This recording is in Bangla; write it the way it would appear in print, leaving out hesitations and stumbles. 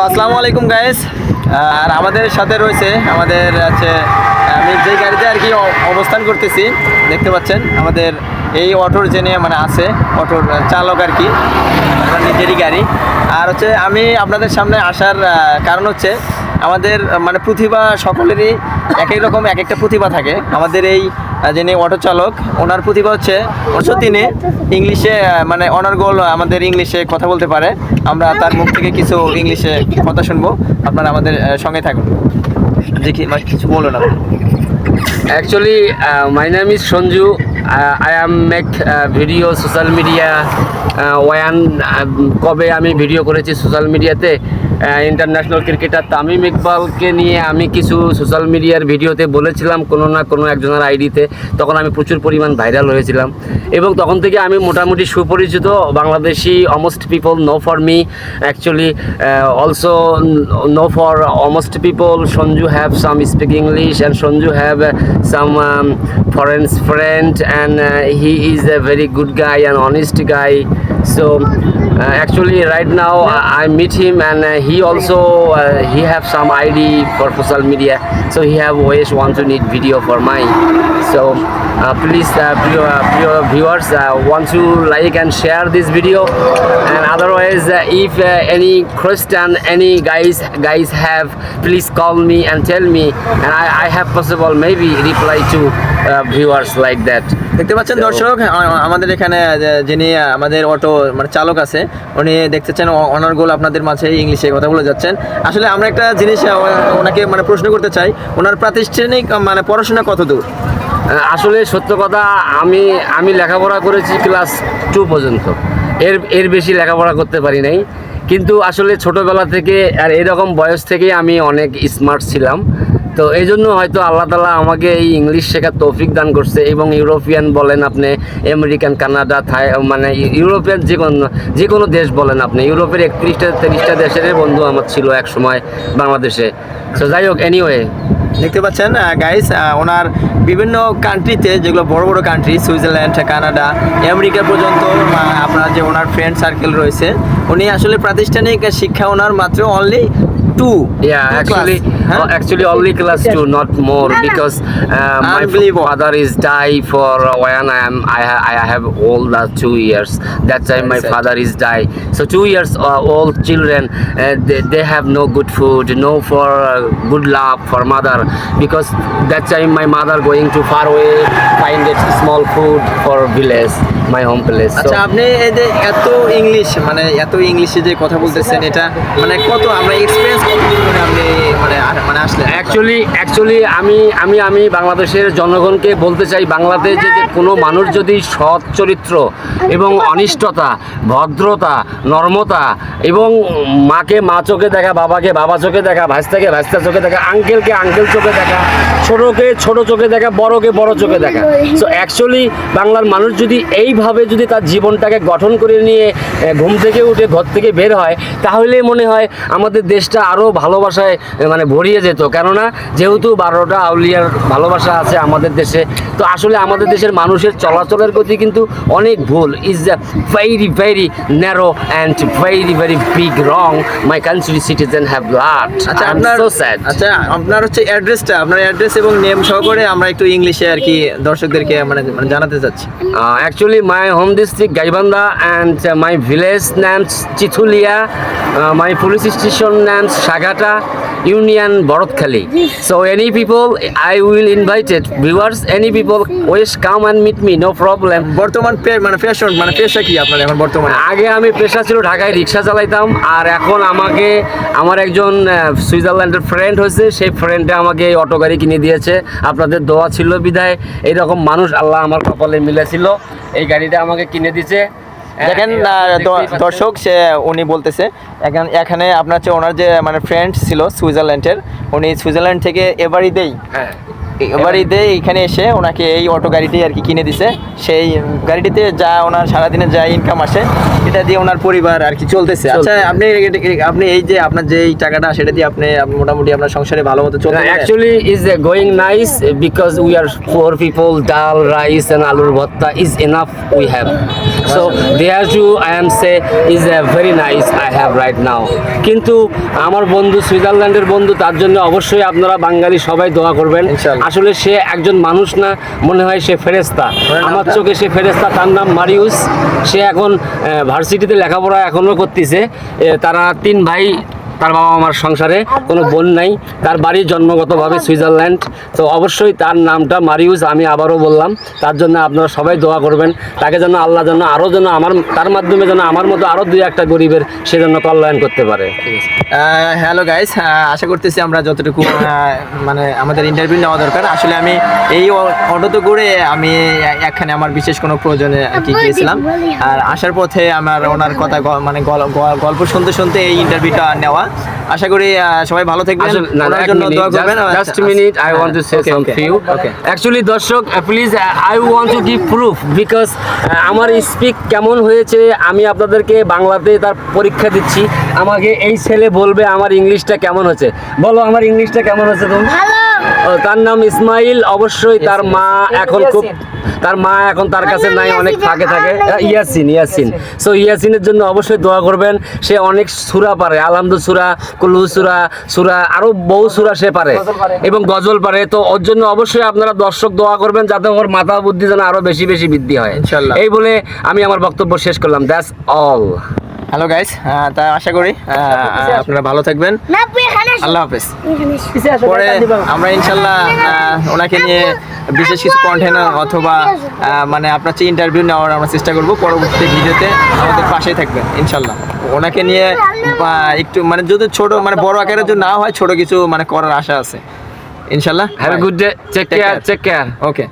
আসসালামু আলাইকুম গাইস। আর আমাদের সাথে রয়েছে আমাদের আমি যেই গাড়িতে আর কি অবস্থান করতেছি দেখতে পাচ্ছেন আমাদের এই অটোর যিনি আছে অটোর চালক আর কি, নিজেরই গাড়ি। আর আমি আপনাদের সামনে আসার কারণ আমাদের প্রতিভা সকলেরই এক এক রকম এক একটা প্রতিভা থাকে। আমাদের এই যিনি অটো চালক ওনার প্রতিভা তিনি ইংলিশে অনার্গল আমাদের ইংলিশে কথা বলতে পারে। আমরা তার মুখ থেকে কিছু ইংলিশে কথা শুনবো, আপনারা আমাদের সঙ্গে থাকুন। দেখি কিছু বলুন আপনি। Actually, my name is Sonju. I am make video social media. কবে আমি ভিডিও করেছি সোশ্যাল মিডিয়াতে ইন্টারন্যাশনাল ক্রিকেটার তামিম ইকবালকে নিয়ে আমি কিছু সোশ্যাল মিডিয়ার ভিডিওতে বলেছিলাম কোনো না কোনো একজনের আইডিতে। তখন আমি প্রচুর পরিমাণ ভাইরাল হয়েছিলাম এবং তখন থেকে আমি মোটামুটি সুপরিচিত। Bangladeshi almost people know for me actually, also know for almost people. Sonju have some speak English and Sonju have some foreign friend and he is a very good guy and honest guy. So actually right now I meet him and he also he have some ID for social media, so he have always want to need video for mine. So please viewers want to like and share this video, and otherwise if any question any guys have, please call me and tell me, and I have possible maybe reply to viewers like that. দেখতে পাচ্ছেন দর্শক, আমাদের এখানে যিনি আমাদের অটো চালক আছে উনি দেখতেছেন অনার্গল আপনাদের মাঝে ইংলিশে কথা বলে যাচ্ছেন। আসলে আমরা একটা জিনিস ওনাকে প্রশ্ন করতে চাই, ওনার প্রাতিষ্ঠানিক পড়াশোনা কত দূর? আসলে সত্য কথা, আমি লেখাপড়া করেছি ক্লাস 2 পর্যন্ত, এর বেশি লেখাপড়া করতে পারি নাই। কিন্তু আসলে ছোটোবেলা থেকে আর এরকম বয়স থেকেই আমি অনেক স্মার্ট ছিলাম। তো এই জন্য হয়তো আল্লাহ তাআলা আমাকে এই ইংলিশ শেখার তৌফিক দান করছে। এবং ইউরোপিয়ান বলেন আপনি, আমেরিকান, কানাডা, থাই, ইউরোপিয়ান যে কোনো দেশ বলেন আপনি, ইউরোপের 31-33টা দেশের বন্ধু আমার ছিল এক সময় বাংলাদেশে। তো যাই হোক, এনিওয়ে দেখতে পাচ্ছেন গাইস, ওনার বিভিন্ন কান্ট্রিতে যেগুলো বড় বড় কান্ট্রি, সুইজারল্যান্ড, কানাডা, আমেরিকা পর্যন্ত আপনার যে ওনার ফ্রেন্ড সার্কেল রয়েছে, উনি আসলে প্রাতিষ্ঠানিক শিক্ষা ওনার মাত্র only 2. Actually only class 2, not more, because my father is die for when I have all the 2 years. That time my father is die, so 2 years old children they have no good food, no for good love for mother, because that time my mother going to far away find it small food for village, my home place. আচ্ছা, আপনি এই যে এত ইংলিশে যে কথা বলতেছেন, এটা কত আমরা এক্সপেরিয়েন্স আপনি আসলে? অ্যাকচুয়ালি আমি বাংলাদেশের জনগণকে বলতে চাই, বাংলাদেশে যে কোনো মানুষ যদি সৎ চরিত্র এবং অনিষ্টতা, ভদ্রতা, নর্মতা এবং মাকে মা চোখে দেখা, বাবাকে বাবা চোখে দেখা, ভাস্তাকে ভাস্তা চোখে দেখা, আঙ্কেলকে আঙ্কেল চোখে দেখা, ছোটোকে ছোট চোখে দেখা, বড়কে বড় চোখে দেখা। সো অ্যাকচুয়ালি বাংলার মানুষ যদি এইভাবে যদি তার জীবনটাকে গঠন করে নিয়ে ঘুম থেকে উঠে ঘর থেকে বের হয়, তাহলে মনে হয় আমাদের দেশটা আরও ভালোবাসায় ভরিয়ে যেত। কেননা যেহেতু 12টা আউলিয়ার ভালোবাসা আছে আমাদের দেশে, তো আসলে আমাদের দেশের মানুষের চলাচলের গতি কিন্তু অনেক ভুল, is very very narrow and very very big wrong. My country citizen have lard. আচ্ছা, আপনার অ্যাড্রেসটা, আপনার অ্যাড্রেস এবং নেম সহকারে আমরা একটু ইংলিশে আর কি দর্শকদেরকে জানাতে চাচ্ছি। Actually my home district Gaibandha and my village names Chithulia, my police station names Shagata, Union Borodkhali. So any people I will invite it, viewers, any people wish come and meet me, no problem. বর্তমান ফ্যাশন পেশা কি আপনার এখন বর্তমানে? আগে আমি পেশা ছিল ঢাকায় রিক্সা চালাইতাম, আর এখন আমাকে আমার একজন সুইজারল্যান্ডের ফ্রেন্ড হয়েছে, সেই ফ্রেন্ডে আমাকে এই অটো গাড়ি কিনে দিয়েছে। আপনাদের দোয়া ছিল বিধায় এইরকম মানুষ আল্লাহ আমার কপালে মিলেছিল, এই গাড়িটা আমাকে কিনে দিয়েছে। দেখেন দর্শক, উনি বলতেছে এখানে আপনার ওনার যে ফ্রেন্ড ছিল সুইজারল্যান্ডের, উনি সুইজারল্যান্ড থেকে এবারই বাড়িতে এখানে এসে ওনাকে এই অটো গাড়িটি আর কি কিনে দিছে। সেই গাড়িটিতে যা ওনার সারাদিনে যা ইনকাম আসে এটা দিয়ে ওনার পরিবার আর কি চলতেছে। আচ্ছা, আপনি এই যে আপনার যে এই টাকাটা সেটা দিয়ে আপনি মোটামুটি আপনার সংসারে ভালো মতো চলতে পারেন? Actually, is going nice because we are four people. Dal, rice, and aloo bhatta is enough. We have. So there too, I am say is very nice. I have right now. কিন্তু আমার বন্ধু সুইজারল্যান্ডের বন্ধু, তার জন্য অবশ্যই আপনারা বাঙালি সবাই দোয়া করবেন। ইনশাআল্লাহ। আসলে সে একজন মানুষ না, মনে হয় সে ফেরেশতা। আমার চোখে সে ফেরেশতা। তার নাম মারিউস। সে এখন ভার্সিটিতে লেখাপড়া এখনো করতেছে। তারা 3 ভাই, তার বাবা আমার সংসারে কোনো বোন নাই। তার বাড়ি জন্মগতভাবে সুইজারল্যান্ড। তো অবশ্যই তার নামটা মারিউস। আমি আবারও বললাম, তার জন্য আপনারা সবাই দোয়া করবেন। তাকে যেন আল্লাহ যেন আরও যেন তার মাধ্যমে যেন আমার মতো আরও 2-1টা গরিবের সেজন্য কল্যাণ করতে পারে। হ্যালো গাইস, আশা করতেছি আমরা যতটুকু মানে আমাদের ইন্টারভিউ নেওয়া দরকার। আসলে আমি এই অটোতে করে আমি একখানে আমার বিশেষ কোনো প্রয়োজনে আর কি গিয়েছিলাম। আর আসার পথে আমার ওনার কথা মানে গল্প শুনতে শুনতে এই ইন্টারভিউটা নেওয়া। আশা করি সবাই ভালো থাকবেন, ওনার জন্য দোয়া করবেন। Just a minute, I want to say something. Actually, দর্শক, please, I want to give proof because আমার স্পিক কেমন হয়েছে আমি আপনাদেরকে বাংলাতে তার পরীক্ষা দিচ্ছি। আমাকে এই ছেলে বলবে আমার ইংলিশটা কেমন হচ্ছে। বলো আমার ইংলিশটা কেমন হচ্ছে তুমি? তার নাম ইসমাইল। অবশ্যই তার মা এখন তার কাছে নাই, অনেক ফাঁকে থাকে। ইয়াসিন। সো ইয়াসিনের জন্য অবশ্যই দোয়া করবেন। সে অনেক সূরা পারে, আলহামদু সূরা, কুলহু সূরা আরো বহু সূরা সে পারে এবং গজল পারে। তো ওর জন্য অবশ্যই আপনারা দর্শক দোয়া করবেন যাতে ওর মাথা বুদ্ধি যেন আরো বেশি বেশি বৃদ্ধি হয় ইনশাআল্লাহ। এই বলে আমি আমার বক্তব্য শেষ করলাম। That's all. হ্যালো গাইস, তা আশা করি আপনারা ভালো থাকবেন। আল্লাহ হাফেজ। পরে আমরা ইনশাল্লাহ ওনাকে নিয়ে বিশেষ কিছু কন্টেন্ট অথবা মানে আপনার চেয়ে ইন্টারভিউ নেওয়ার আমরা চেষ্টা করব। পরবর্তী ভিডিওতে আমাদের পাশেই থাকবেন ইনশাল্লাহ। ওনাকে নিয়ে একটু মানে যদি ছোট মানে বড় আকারের জন্য না হয়, ছোট কিছু মানে করার আশা আছে ইনশাল্লাহ। Have a good day. Take care. Okay.